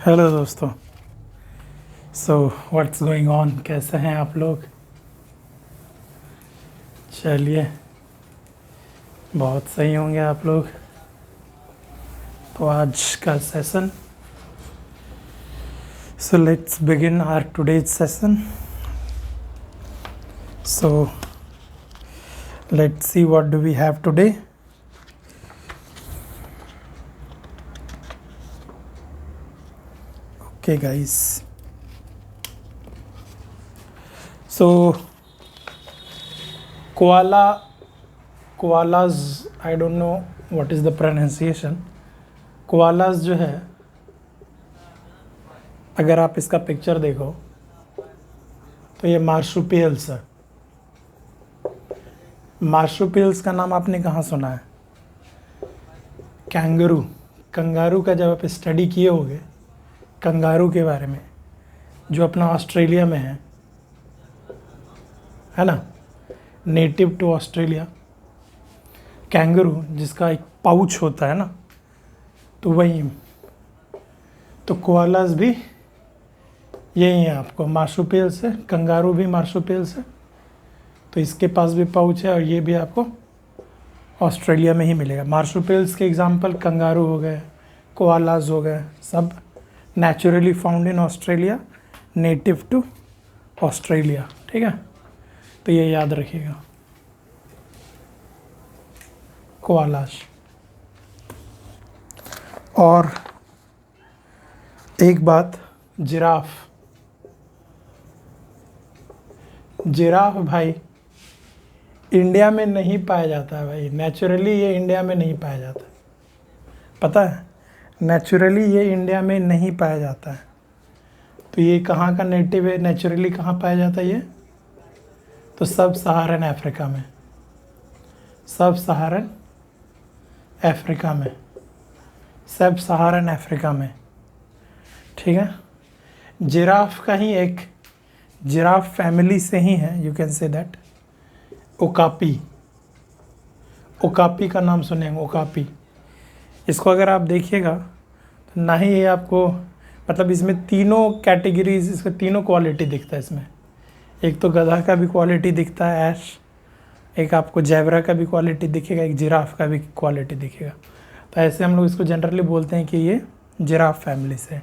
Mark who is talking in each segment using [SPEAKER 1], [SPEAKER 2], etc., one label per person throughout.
[SPEAKER 1] Hello दोस्तों। What's going on, कैसे हैं आप लोग? चलिए, बहुत सही होंगे आप लोग। तो आज का session, so let's begin our today's session. So let's see what do we have today. Okay guys, so koalas, I don't know what is the pronunciation. Koalas जो है, अगर आप इसका पिक्चर देखो तो ये मार्सुपियल्स है। मार्सुपियल्स का नाम आपने कहाँ सुना है? कैंगरू, कंगारू का जब आप स्टडी किए होगे कंगारू के बारे में, जो अपना ऑस्ट्रेलिया में है ना, नेटिव टू ऑस्ट्रेलिया। कैंगरू जिसका एक पाउच होता है ना, तो वही। तो कोआलास भी यही है, आपको मार्सुपियल्स है, कंगारू भी मार्सुपियल्स है। तो इसके पास भी पाउच है और ये भी आपको ऑस्ट्रेलिया में ही मिलेगा। मार्सुपियल्स के एग्जांपल कंगारू हो गए, कोआलास हो गए, सब naturally found in Australia, native to Australia. ठीक है, तो ये याद रखिएगा, कोआलास। और एक बात, जिराफ भाई इंडिया में नहीं पाया जाता है भाई। नेचुरली ये इंडिया में नहीं पाया जाता, पता है? नेचुरली ये इंडिया में नहीं पाया जाता है। तो ये कहाँ का नेटिव है? नेचुरली कहाँ पाया जाता है ये? तो सब सहारन अफ्रीका में, सब सहारन अफ्रीका में, सब सहारन अफ्रीका में। ठीक है, जिराफ का ही एक, जिराफ फैमिली से ही है, you can say that. Okapi, okapi का नाम सुने हैं? ओकापी, इसको अगर आप देखिएगा तो ना ही ये आपको, मतलब इसमें तीनों कैटेगरीज, इसका तीनों क्वालिटी दिखता है इसमें। एक तो गधा का भी क्वालिटी दिखता है ऐश, एक आपको जैबरा का भी क्वालिटी दिखेगा, एक जिराफ का भी क्वालिटी दिखेगा। तो ऐसे हम लोग इसको जनरली बोलते हैं कि ये जिराफ फैमिली से।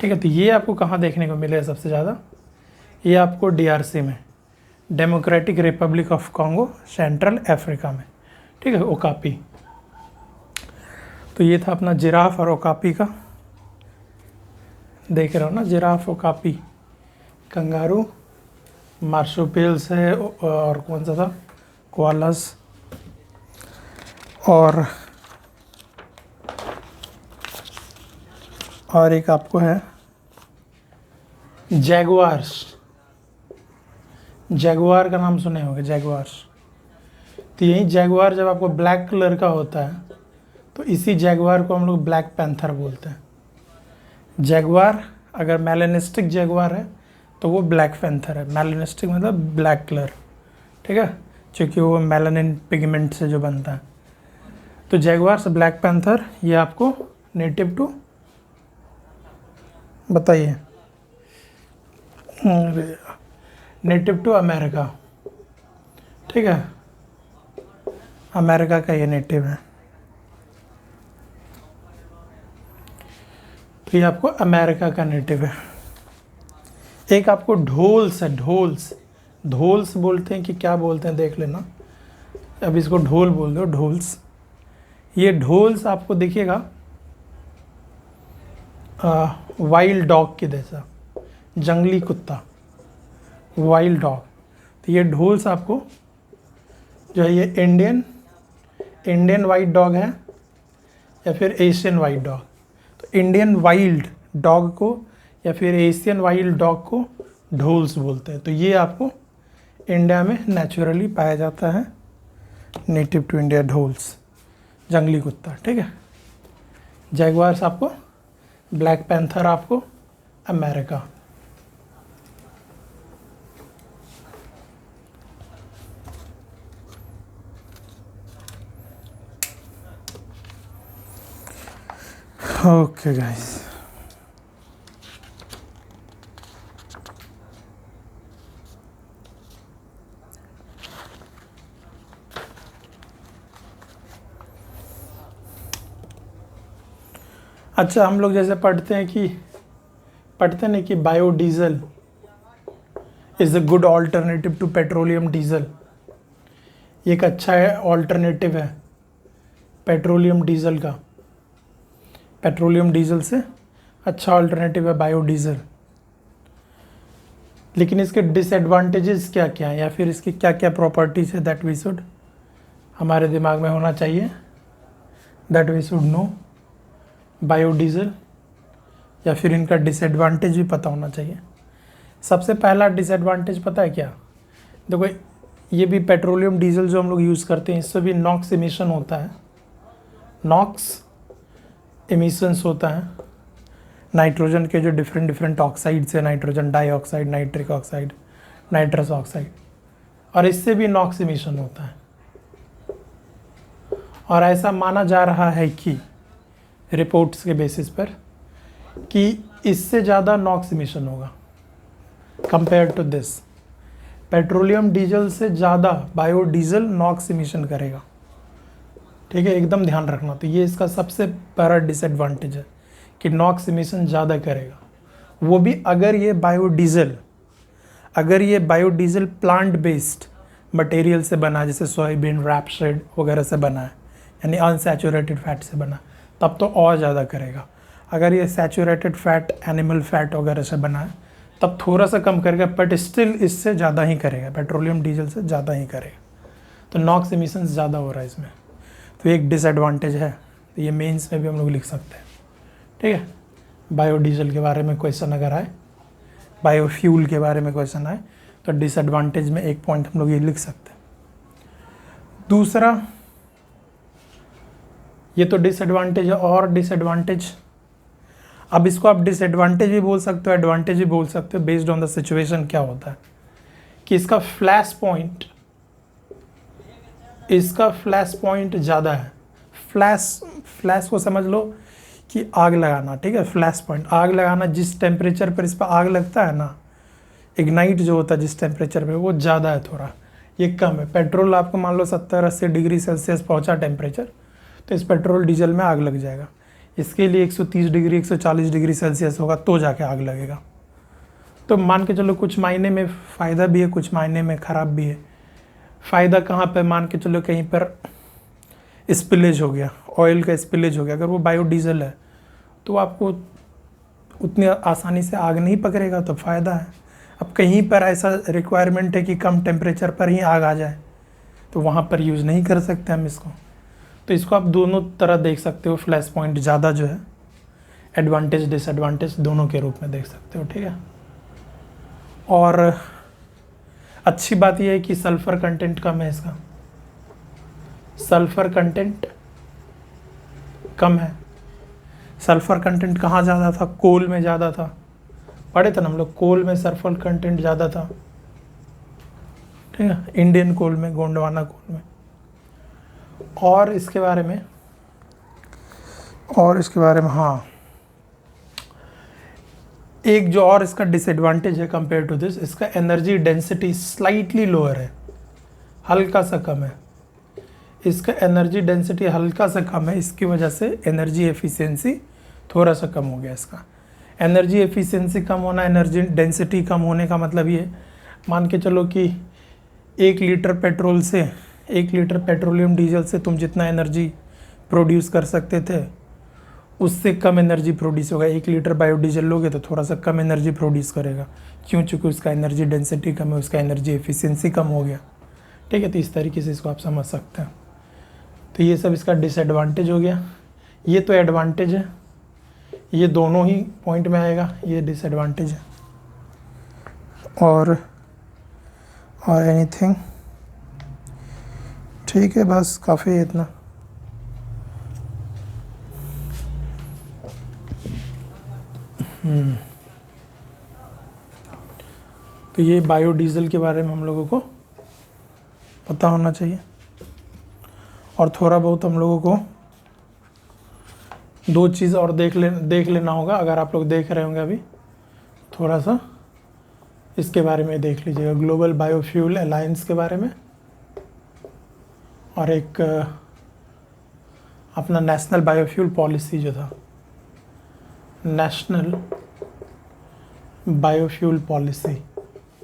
[SPEAKER 1] ठीक है, तो ये आपको कहाँ देखने को मिलेगा सबसे ज़्यादा? ये आपको डीआरसी में, democratic Republic of Congo, central Africa में। ठीक है, ओकापी। तो ये था अपना जिराफ और ओकापी का, देख रहे हो ना, जिराफ, ओकापी, कंगारू, मार्सुपियल्स है, और कौन सा था? कोआलास। और एक आपको है जैगुआर्स। जैगुआर का नाम सुने होंगे, जैगुआर्स। तो यही जैगुआर जब आपको ब्लैक कलर का होता है तो इसी जैगुआर को हम लोग ब्लैक पैंथर बोलते हैं। जैगुआर अगर मेलानिस्टिक जैगुआर है तो वो ब्लैक पैंथर है। मेलानिस्टिक मतलब ब्लैक कलर, ठीक है, क्योंकि वो मेलानिन पिगमेंट से जो बनता है। तो जैगुआर से ब्लैक पैंथर, ये आपको नेटिव टू, बताइए, नेटिव टू अमेरिका। ठीक है, अमेरिका का ये नेटिव है। तो ये आपको अमेरिका का नेटिव है। एक आपको ढोल्स है, ढोल्स, ढोल्स बोलते हैं कि क्या बोलते हैं देख लेना। अब इसको ढोल बोल दो, ढोल्स। ये ढोल्स आपको दिखेगा वाइल्ड डॉग के जैसा, जंगली कुत्ता, वाइल्ड डॉग। तो ये ढोल्स आपको जो है, ये इंडियन वाइट डॉग है या फिर एशियन वाइट डॉग। तो इंडियन वाइल्ड डॉग को या फिर एशियन वाइल्ड डॉग को ढोल्स बोलते हैं। तो ये आपको इंडिया में नेचुरली पाया जाता है, नेटिव टू इंडिया, ढोल्स, जंगली कुत्ता। ठीक है, जैगुआर्स आपको, ब्लैक पैंथर आपको अमेरिका। ओके गाइस, अच्छा, हम लोग जैसे पढ़ते नहीं कि biodiesel is a good alternative to petroleum diesel. ये एक अच्छा है ऑल्टरनेटिव है पेट्रोलियम डीजल का। पेट्रोलियम डीजल से अच्छा ऑल्टरनेटिव है बायोडीजल। लेकिन इसके डिसएडवांटेजेस क्या क्या हैं, या फिर इसकी क्या क्या प्रॉपर्टीज़ है दैट वी शुड हमारे दिमाग में होना चाहिए, that we should know biodiesel, या फिर इनका डिसएडवांटेज भी पता होना चाहिए। सबसे पहला डिसएडवांटेज पता है क्या? देखो, ये भी पेट्रोलियम डीजल जो हम लोग यूज़ करते हैं, इससे भी नॉक्स एमिशन होता है। नॉक्स एमिशंस होता है नाइट्रोजन के जो डिफरेंट ऑक्साइड्स है, nitrogen dioxide, nitric oxide, nitrous oxide, और इससे भी नॉक्स एमिशन होता है। और ऐसा माना जा रहा है कि रिपोर्ट्स के बेसिस पर कि इससे ज़्यादा नॉक्स एमिशन होगा compare to this. Petroleum diesel से ज़्यादा बायोडीजल नॉक्स एमिशन करेगा। ठीक है, एकदम ध्यान रखना। तो ये इसका सबसे बड़ा डिसएडवांटेज है कि नॉक्स एमिशन ज़्यादा करेगा, वो भी अगर ये बायोडीजल प्लांट बेस्ड मटेरियल से बना है, जैसे सोयाबीन, रैपसीड वगैरह से बना है, यानी अनसैचुरेटेड फैट से बना, तब तो और ज़्यादा करेगा। अगर ये सैचुरेटेड फैट, एनिमल फैट वगैरह से बना है, तब थोड़ा सा कम करेगा, बट स्टिल इससे ज़्यादा ही करेगा, पेट्रोलियम डीजल से ज़्यादा ही करेगा। तो नॉक्स एमिशन ज़्यादा हो रहा है इसमें, तो एक डिसएडवांटेज है। तो ये मेंस में भी हम लोग लिख सकते हैं। ठीक है, बायोडीजल के बारे में क्वेश्चन अगर आए, बायोफ्यूल के बारे में क्वेश्चन आए, तो डिसएडवांटेज में एक पॉइंट हम लोग ये लिख सकते हैं। दूसरा, ये तो डिसएडवांटेज है, और डिसएडवांटेज, अब इसको आप डिसएडवांटेज भी बोल सकते हो, एडवांटेज भी बोल सकते हो, बेस्ड ऑन द सिचुएशन। क्या होता है कि इसका फ्लैश पॉइंट ज़्यादा है। फ्लैश को समझ लो कि आग लगाना। ठीक है, फ्लैश पॉइंट, आग लगाना, जिस टेम्परेचर पर इस पर आग लगता है ना, इग्नाइट जो होता है जिस टेम्परेचर पे, वो ज़्यादा है थोड़ा, ये कम है। पेट्रोल आपको मान लो 70-80 डिग्री सेल्सियस पहुंचा टेम्परेचर, तो इस पेट्रोल डीजल में आग लग जाएगा। इसके लिए 130 डिग्री 140 डिग्री सेल्सियस होगा तो जाके आग लगेगा। तो मान के चलो कुछ मायने में फ़ायदा भी है, कुछ मायने में ख़राब भी है। फ़ायदा कहाँ पे, मान के चलो कहीं पर स्पिलेज हो गया, ऑयल का स्पिलेज हो गया, अगर वो बायोडीजल है तो आपको उतनी आसानी से आग नहीं पकड़ेगा, तो फ़ायदा है। अब कहीं पर ऐसा रिक्वायरमेंट है कि कम टेम्परेचर पर ही आग आ जाए, तो वहाँ पर यूज़ नहीं कर सकते हम इसको। तो इसको आप दोनों तरह देख सकते हो, फ्लैश पॉइंट ज़्यादा जो है, एडवांटेज डिसएडवांटेज दोनों के रूप में देख सकते हो। ठीक है, और अच्छी बात यह है कि सल्फ़र कंटेंट कम है इसका, सल्फ़र कंटेंट कम है। सल्फ़र कंटेंट कहाँ ज़्यादा था? कोल में ज़्यादा था, पढ़े थे ना हम लोग, कोल में सल्फ़र कंटेंट ज़्यादा था। ठीक है, इंडियन कोल में, गोंडवाना कोल में। और इसके बारे में हाँ, एक जो और इसका डिसएडवांटेज है कंपेयर टू दिस, इसका एनर्जी डेंसिटी स्लाइटली लोअर है, हल्का सा कम है। इसका एनर्जी डेंसिटी हल्का सा कम है, इसकी वजह से एनर्जी एफिशिएंसी थोड़ा सा कम हो गया इसका। एनर्जी एफिशिएंसी कम होना, एनर्जी डेंसिटी कम होने का मतलब ये, मान के चलो कि 1 लीटर पेट्रोल से, 1 लीटर पेट्रोलियम डीजल से तुम जितना एनर्जी प्रोड्यूस कर सकते थे, उससे कम एनर्जी प्रोड्यूस होगा। 1 लीटर बायोडीजल लोगे तो थोड़ा सा कम एनर्जी प्रोड्यूस करेगा, क्यों? चूँकि उसका एनर्जी डेंसिटी कम है, उसका एनर्जी एफिशिएंसी कम हो गया। ठीक है, तो इस तरीके से इसको आप समझ सकते हैं। तो ये सब इसका डिसएडवांटेज हो गया। ये तो एडवांटेज है, ये दोनों ही पॉइंट में आएगा, ये डिसएडवांटेज है। और एनीथिंग? ठीक है, बस काफ़ी है इतना। तो ये बायोडीज़ल के बारे में हम लोगों को पता होना चाहिए। और थोड़ा बहुत हम लोगों को 2 चीज़ और देख लेना होगा। अगर आप लोग देख रहे होंगे अभी, थोड़ा सा इसके बारे में देख लीजिएगा, ग्लोबल बायोफ्यूल अलायंस के बारे में, और एक अपना नेशनल बायोफ्यूल पॉलिसी जो था नेशनल बायोफ्यूल पॉलिसी,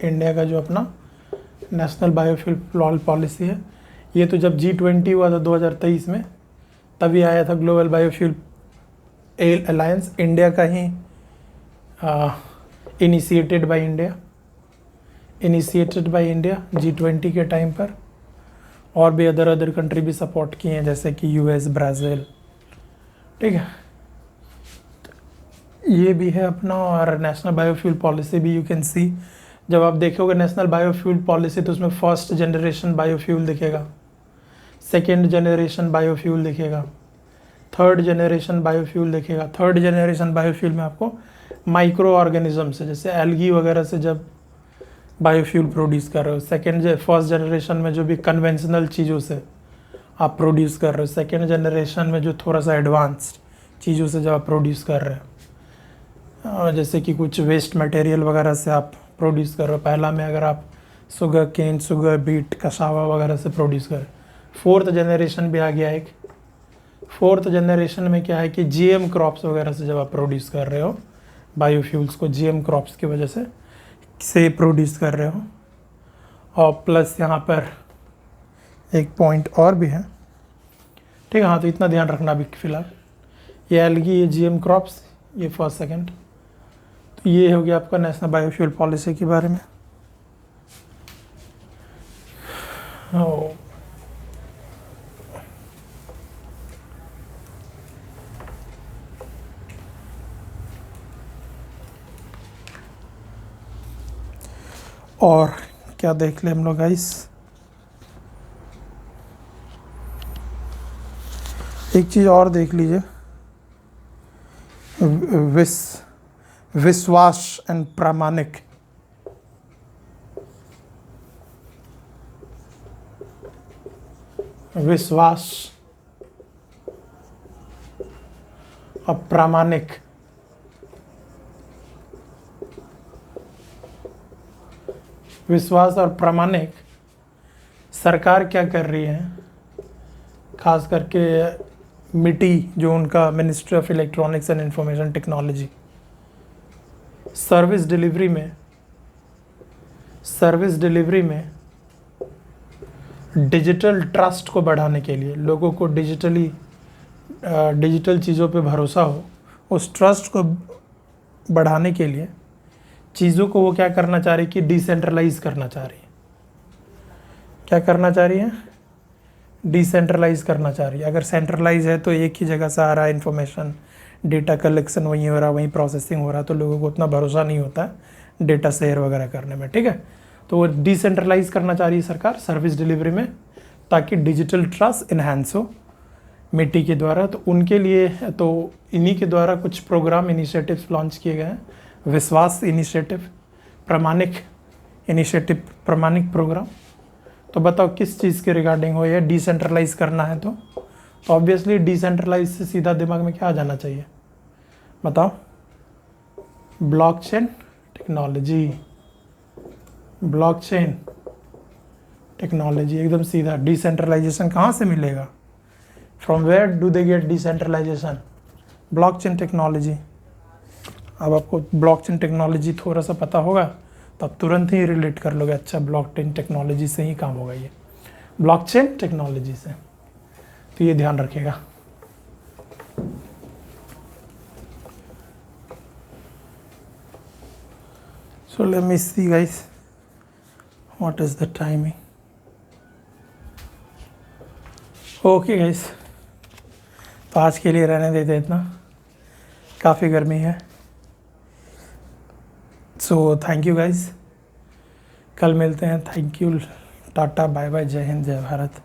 [SPEAKER 1] इंडिया का जो अपना नेशनल बायोफ्यूल पॉलिसी है, ये तो जब G20 हुआ था 2023 में, तभी आया था ग्लोबल बायोफ्यूल अलायंस, इंडिया का ही इनिशिएटेड बाय इंडिया G20 के टाइम पर। और भी अदर कंट्री भी सपोर्ट किए हैं, जैसे कि US, ब्राज़ील, ठीक है। ये भी है अपना। और नेशनल बायोफ्यूल पॉलिसी भी यू कैन सी, जब आप देखोगे नेशनल बायोफ्यूल पॉलिसी तो उसमें फर्स्ट जनरेशन बायोफ्यूल दिखेगा, सेकेंड जनरेशन बायोफ्यूल दिखेगा, थर्ड जनरेशन बायोफ्यूल दिखेगा। थर्ड जनरेशन बायोफ्यूल में आपको माइक्रो ऑर्गेनिज्म से, जैसे एल्गी वगैरह से जब बायोफ्यूल प्रोड्यूस कर रहे हो। फर्स्ट जनरेशन में जो भी कन्वेंशनल चीज़ों से आप प्रोड्यूस कर रहे हो, सेकेंड जनरेशन में जो थोड़ा सा एडवांस्ड चीज़ों से जब आप प्रोड्यूस कर रहे हो, जैसे कि कुछ वेस्ट मटेरियल वगैरह से आप प्रोड्यूस कर रहे हो। पहला में अगर आप sugar cane, sugar beet, cassava वगैरह से प्रोड्यूस कर। फोर्थ जनरेशन भी आ गया एक। फोर्थ जनरेशन में क्या है कि GM क्रॉप्स वगैरह से जब आप प्रोड्यूस कर रहे हो बायोफ्यूल्स को, GM क्रॉप्स की वजह से प्रोड्यूस कर रहे हो। और प्लस यहाँ पर एक पॉइंट और भी है, ठीक है। हाँ, तो इतना ध्यान रखना अभी फ़िलहाल। ये एल्गी, ये GM क्रॉप्स, ये फर्स्ट सेकंड। तो ये हो गया आपका नेशनल बायोफ्यूल पॉलिसी के बारे में। और क्या देख ले हम लोग गाइस, एक चीज़ और देख लीजिए, विश्वास एंड प्रामाणिक। विश्वास और प्रामाणिक। विश्वास और प्रामाणिक सरकार क्या कर रही है, खास करके मिटी जो उनका ministry of electronics and information technology, service delivery में डिजिटल ट्रस्ट को बढ़ाने के लिए, लोगों को डिजिटल चीज़ों पे भरोसा हो, उस ट्रस्ट को बढ़ाने के लिए चीज़ों को वो क्या करना चाह रही है कि डिसेंट्रलाइज करना चाह रही है। क्या करना चाह रही है? डिसेंट्रलाइज करना चाह रही है। अगर सेंट्रलाइज है तो एक ही जगह से आ रहा है इन्फॉर्मेशन, डेटा कलेक्शन वहीं हो रहा है, वहीं प्रोसेसिंग हो रहा है, तो लोगों को उतना भरोसा नहीं होता है डेटा शेयर वगैरह करने में, ठीक है। तो वो डिसेंट्रलाइज करना चाह रही है सरकार सर्विस डिलीवरी में, ताकि डिजिटल ट्रस्ट इन्हांस हो मिट्टी के द्वारा। तो उनके लिए तो इन्हीं के द्वारा कुछ प्रोग्राम इनिशिएटिव्स लॉन्च किए गए हैं। विश्वास इनिशिएटिव, प्रामाणिक इनिशिएटिव, प्रामाणिक प्रोग्राम। तो बताओ किस चीज़ के रिगार्डिंग हो, ये डिसेंट्रलाइज करना है तो ऑब्वियसली डिसेंट्रलाइज से सीधा दिमाग में क्या आ जाना चाहिए बताओ? Blockchain technology. ब्लॉकचेन टेक्नोलॉजी एकदम सीधा। डिसेंट्रलाइजेशन कहाँ से मिलेगा? From where do they get decentralisation? Blockchain technology. अब आपको ब्लॉकचेन टेक्नोलॉजी थोड़ा सा पता होगा तो आप तुरंत ही रिलेट कर लोगे, अच्छा ब्लॉकचेन टेक्नोलॉजी से ही काम होगा, ये ब्लॉकचेन टेक्नोलॉजी से। तो ये ध्यान रखिएगा। So let me see guys, what is the timing? Okay guys, तो आज के लिए रहने देते इतना, काफ़ी गर्मी है। सो थैंक यू गाइस, कल मिलते हैं। Thank you, tata, bye bye, जय हिंद, जय भारत।